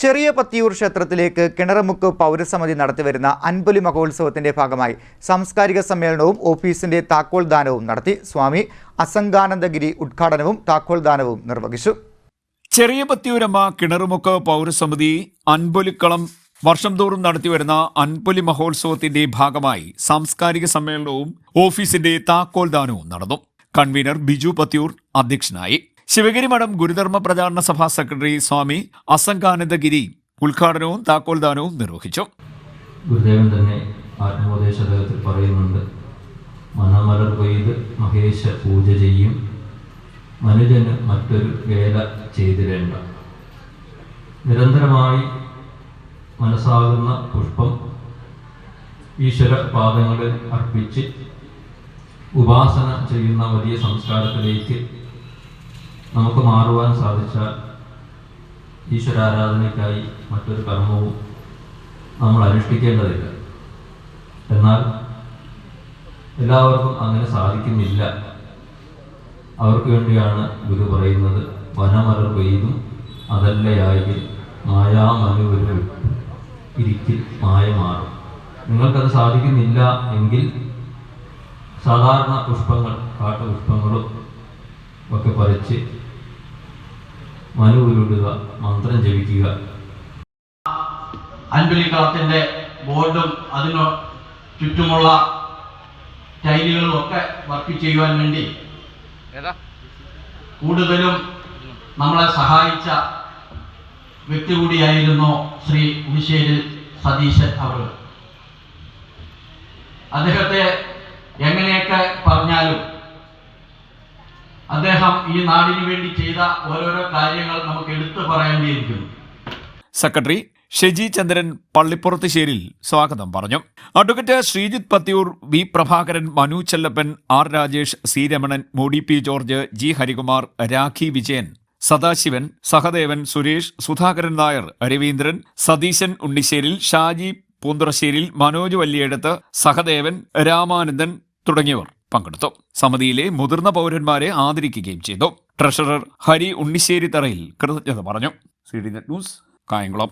ചെറിയ പത്തിയൂർ ക്ഷേത്രത്തിലേക്ക് കിണറുമുക്ക് പൗരസമിതി നടത്തിവരുന്ന അൻപൊലി മഹോത്സവത്തിന്റെ ഭാഗമായി സാംസ്കാരിക സമ്മേളനവും ഓഫീസിന്റെ താക്കോൽ ദാനവും നടത്തി. സ്വാമി അസംഗാനന്ദഗിരി ഉദ്ഘാടനവും താക്കോൽ ദാനവും നിർവഹിച്ചു. ചെറിയ പത്തിയൂരമ്മ കിണറുമുക്ക് പൗരസമിതി അൻപൊലിക്കളം വർഷം തോറും നടത്തിവരുന്ന അൻപൊലി മഹോത്സവത്തിന്റെ ഭാഗമായി സാംസ്കാരിക സമ്മേളനവും ഓഫീസിന്റെ താക്കോൽ ദാനവും നടന്നു. കൺവീനർ ബിജു പത്തിയൂർ അധ്യക്ഷനായി. ശിവഗിരി മഠം ഗുരുധർമ്മ പ്രചാരണ സഭാ സെക്രട്ടറി സ്വാമി അസംഗാനന്ദഗിരി ഉദ്ഘാടനവും താക്കോൽ ദാനവും നിർവഹിച്ചു. ഗുരുദേവൻ തന്നെ ആത്മോപദേശത്തിൽ പറയുന്നുണ്ട്, മനമലർ കൊയ്ത് മഹേശ പൂജ ചെയ്യും, മനുജന് മറ്റൊരു വേല ചെയ്തിരേണ്ട. നിരന്തരമായി മനസ്സാകുന്ന പുഷ്പം ഈശ്വര പാദങ്ങളിൽ അർപ്പിച്ച് ഉപാസന ചെയ്യുന്ന വലിയ സംസ്കാരത്തിലേക്ക് നമുക്ക് മാറുവാൻ സാധിച്ചാൽ ഈശ്വരാരാധനയ്ക്കായി മറ്റൊരു കർമ്മവും നമ്മൾ അനുഷ്ഠിക്കേണ്ടതില്ല. എന്നാൽ എല്ലാവർക്കും അങ്ങനെ സാധിക്കുന്നില്ല. അവർക്ക് വേണ്ടിയാണ് ഗുരു പറയുന്നത്, വനമലർ കൊയ്തും അതല്ലയായി മായാമനുവിൽ ഇരിക്കിൽ മായ മാറും. നിങ്ങൾക്കത് സാധിക്കുന്നില്ല എങ്കിൽ സാധാരണ പുഷ്പങ്ങൾ, കാട്ടുപുഷ്പങ്ങളും ഒക്കെ പറിച്ച് മനുവിലിടുക, മന്ത്രം ജപിക്കുക. അൻപൊലിക്കളത്തിന്റെ ബോർഡും അതിനു ചുറ്റുമുള്ള ടൈലുകളും ഒക്കെ വർക്ക് ചെയ്യുവാൻ വേണ്ടി കൂടുതലും നമ്മളെ സഹായിച്ച വ്യക്തി കൂടിയായിരുന്നു ശ്രീ ഉളിശ്ശേരി സതീശൻ അവർ. അദ്ദേഹത്തെ എങ്ങനെയൊക്കെ പറഞ്ഞാലും അദ്ദേഹം ഈ നാടിനു വേണ്ടി ചെയ്ത ഓരോരോ കാര്യങ്ങൾ നമുക്ക് എടുത്തു പറയേണ്ടിയിരിക്കുന്നു. സെക്രട്ടറി ഷെജി ചന്ദ്രൻ പള്ളിപ്പുറത്തുശ്ശേരിൽ സ്വാഗതം പറഞ്ഞു. Advocate Sreejith Pathiyoor, V Prabhakaran, Manu Chellappan, R Rajesh, C Ramanan, Modi P George, G Harikumar, Rakhi Vijayan, Sadasivan, Sahadevan, Suresh, Sudhakaran Nair, Raveendran, Satheesan Unnisseril, Shaji Poonthurasseril, Manoj Valliyeduthu, Sahadevan, Ramanandan തുടങ്ങിയവർ പങ്കെടുത്തു. സമിതിയിലെ മുതിർന്ന പൗരന്മാരെ ആദരിക്കുകയും ചെയ്തു. ട്രഷറർ ഹരി ഉണ്ണിശ്ശേരി തറയിൽ കൃതജ്ഞത പറഞ്ഞു. CDNet news, Kayamkulam.